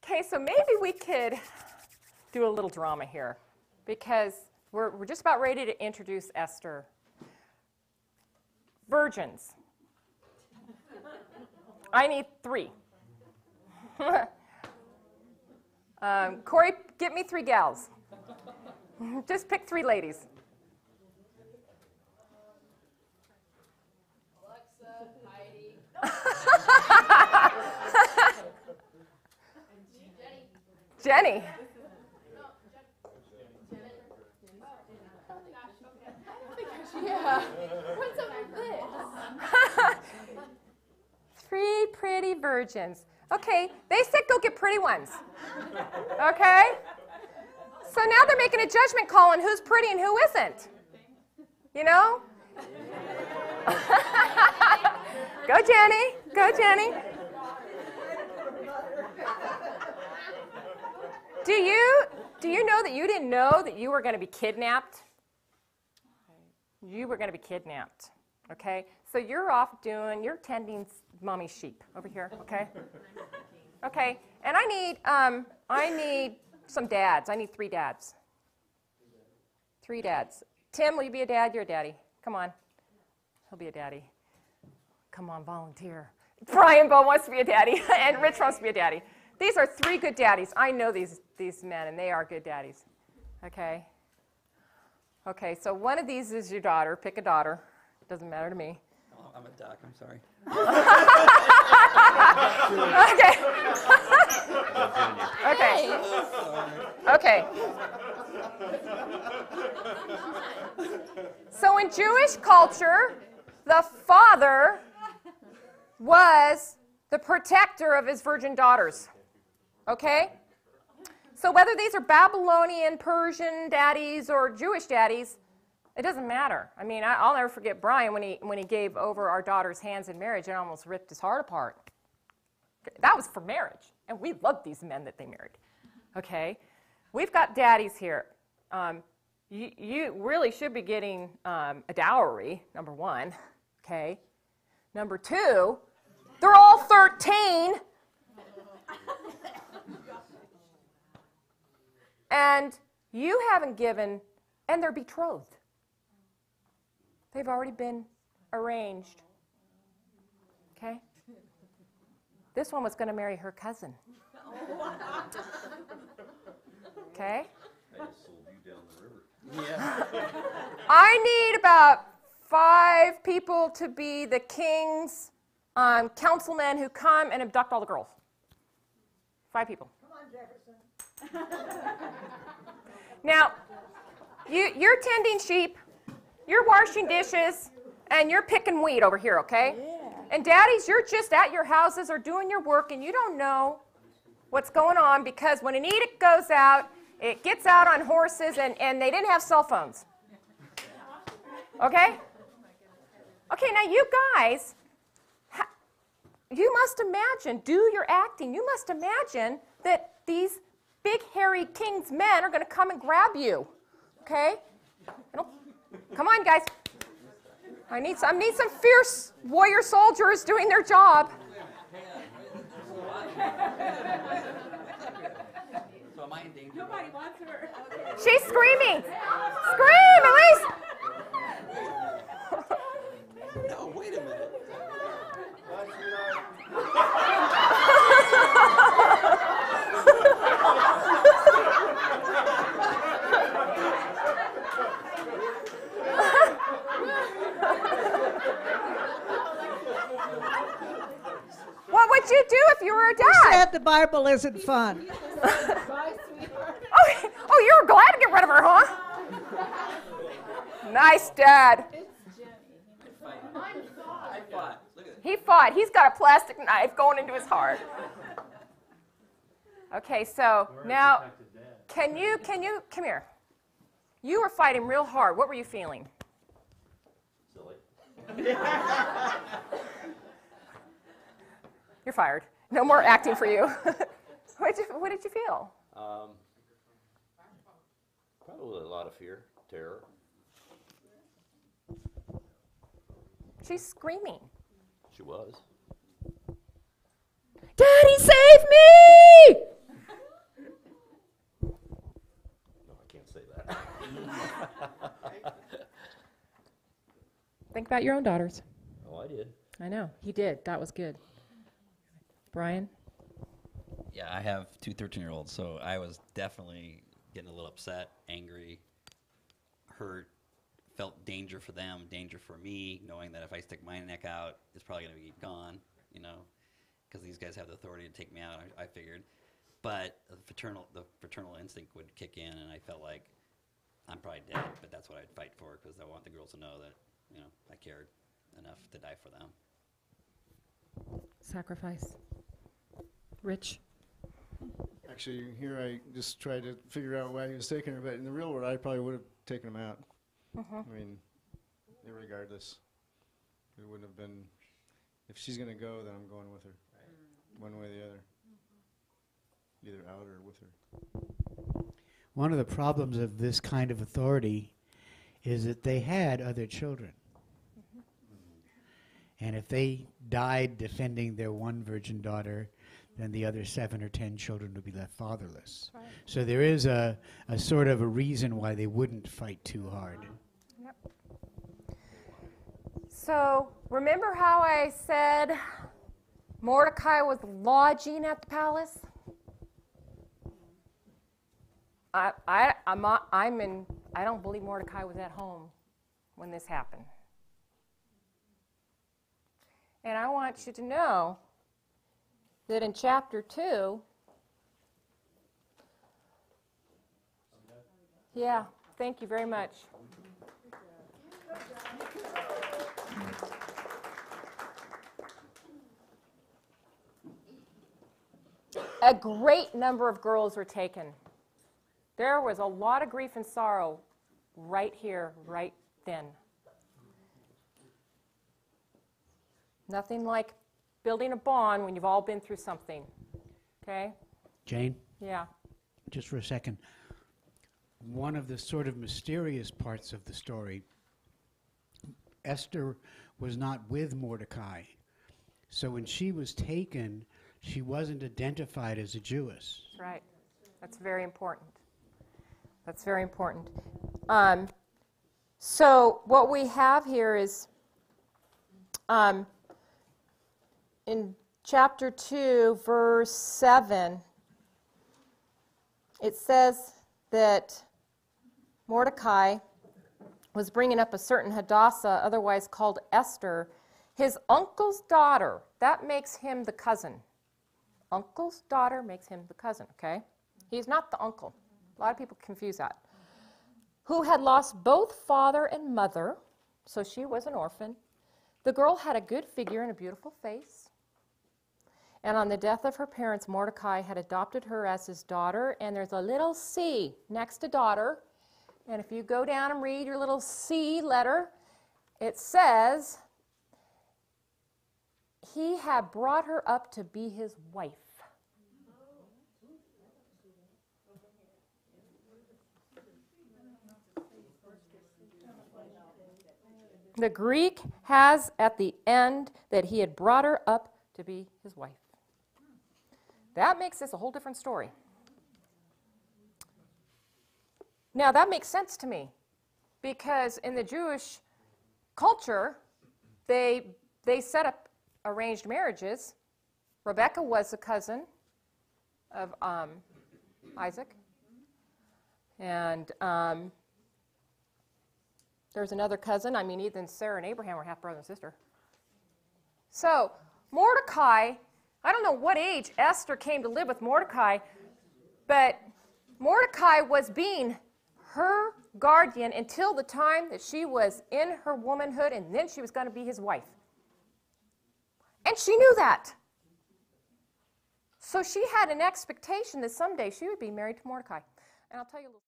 Okay, so maybe we could do a little drama here because we're just about ready to introduce Esther. Virgins. I need 3. Corey, get me 3 gals. Just pick 3 ladies. Alexa, Heidi. Jenny. Yeah. What's up with this? 3 pretty virgins. Okay, they said go get pretty ones. Okay? So now they're making a judgment call on who's pretty and who isn't. You know? Go, Jenny. Go, Jenny. Do you know that you didn't know that you were going to be kidnapped? You were going to be kidnapped. Okay? So you're tending mommy's sheep over here, okay? Okay. And I need some dads. I need 3 dads. 3 dads. Tim, will you be a dad? You're a daddy. Come on. He'll be a daddy. Come on, volunteer. Brian Bowe wants to be a daddy, and Rich wants to be a daddy. These are 3 good daddies. I know these men, and they are good daddies. Okay? Okay, so one of these is your daughter. Pick a daughter. Doesn't matter to me. Oh, I'm a duck. I'm sorry. Okay. So in Jewish culture, the father was the protector of his virgin daughters. Okay? So whether these are Babylonian, Persian daddies, or Jewish daddies, it doesn't matter. I mean, I'll never forget Brian when he gave over our daughter's hands in marriage and almost ripped his heart apart. That was for marriage, and we loved these men that they married. Okay? We've got daddies here. You really should be getting a dowry, number 1. Okay? Number 2, they're all 13. And you haven't given, and they're betrothed. They've already been arranged. Okay? This one was going to marry her cousin. Okay? I just sold you down the river. Yeah. I need about 5 people to be the king's councilmen who come and abduct all the girls. 5 people. Come on, Jefferson. Now, you're tending sheep, you're washing dishes, and you're picking weed over here, okay? Yeah. And daddies, you're just at your houses or doing your work, and you don't know what's going on because when an edict goes out, it gets out on horses, and they didn't have cell phones. Okay? Okay, now you guys, you must imagine, do your acting, you must imagine that these big, hairy king's men are going to come and grab you. Okay? Come on, guys. I need some fierce warrior soldiers doing their job. So am I in danger? Nobody wants her. She's screaming. Scream, Elise. No, wait a minute. What would you do if you were a Who dad? said the Bible isn't fun? Bye, sweetheart. Oh, you were glad to get rid of her, huh? Nice dad. It's Jenny. I fought. Look at it. He fought. He's got a plastic knife going into his heart. Okay, so now, come here. You were fighting real hard. What were you feeling? Silly. You're fired. No more acting for you. What did you feel? Probably a lot of fear, terror. She's screaming. She was. Daddy, save me! Think about your own daughters. Oh, I did. I know. He did. That was good. Brian? Yeah, I have two 13-year-olds, so I was definitely getting a little upset, angry, hurt, felt danger for them, danger for me, knowing that if I stick my neck out, it's probably going to be gone, you know, because these guys have the authority to take me out, I figured. But the fraternal instinct would kick in, and I felt like I'm probably dead, but that's what I'd fight for, because I want the girls to know that, you know, I cared enough to die for them. Sacrifice. Rich? Actually, here I just tried to figure out why he was taking her, but in the real world, I probably would have taken him out. I mean, irregardless. It wouldn't have been, if she's going to go, then I'm going with her. One way or the other. Either out or with her. One of the problems of this kind of authority is that they had other children. And if they died defending their one virgin daughter, then the other 7 or 10 children would be left fatherless. Right. So there is a sort of a reason why they wouldn't fight too hard. Yep. So, remember how I said Mordecai was lodging at the palace? I don't believe Mordecai was at home when this happened. And I want you to know that in chapter 2, yeah, thank you very much. A great number of girls were taken. There was a lot of grief and sorrow right here, right then. Nothing like building a bond when you've all been through something. Okay? Jane, Yeah. just for a second. One of the sort of mysterious parts of the story, Esther was not with Mordecai. So when she was taken, she wasn't identified as a Jewess. That's right. That's very important. That's very important. So what we have here is in chapter 2, verse 7, it says that Mordecai was bringing up a certain Hadassah, otherwise called Esther, his uncle's daughter. That makes him the cousin. Uncle's daughter makes him the cousin, okay? He's not the uncle. A lot of people confuse that. Who had lost both father and mother, so she was an orphan. The girl had a good figure and a beautiful face. And on the death of her parents, Mordecai had adopted her as his daughter, and there's a little C next to daughter. And if you go down and read your little C letter, it says he had brought her up to be his wife. The Greek has at the end that he had brought her up to be his wife. That makes this a whole different story. Now, that makes sense to me because in the Jewish culture, they set up arranged marriages. Rebecca was a cousin of Isaac. And there's another cousin. I mean, even Sarah and Abraham were half brother and sister. So, Mordecai, I don't know what age Esther came to live with Mordecai, but Mordecai was being her guardian until the time that she was in her womanhood, and then she was going to be his wife. And she knew that. So she had an expectation that someday she would be married to Mordecai. And I'll tell you a little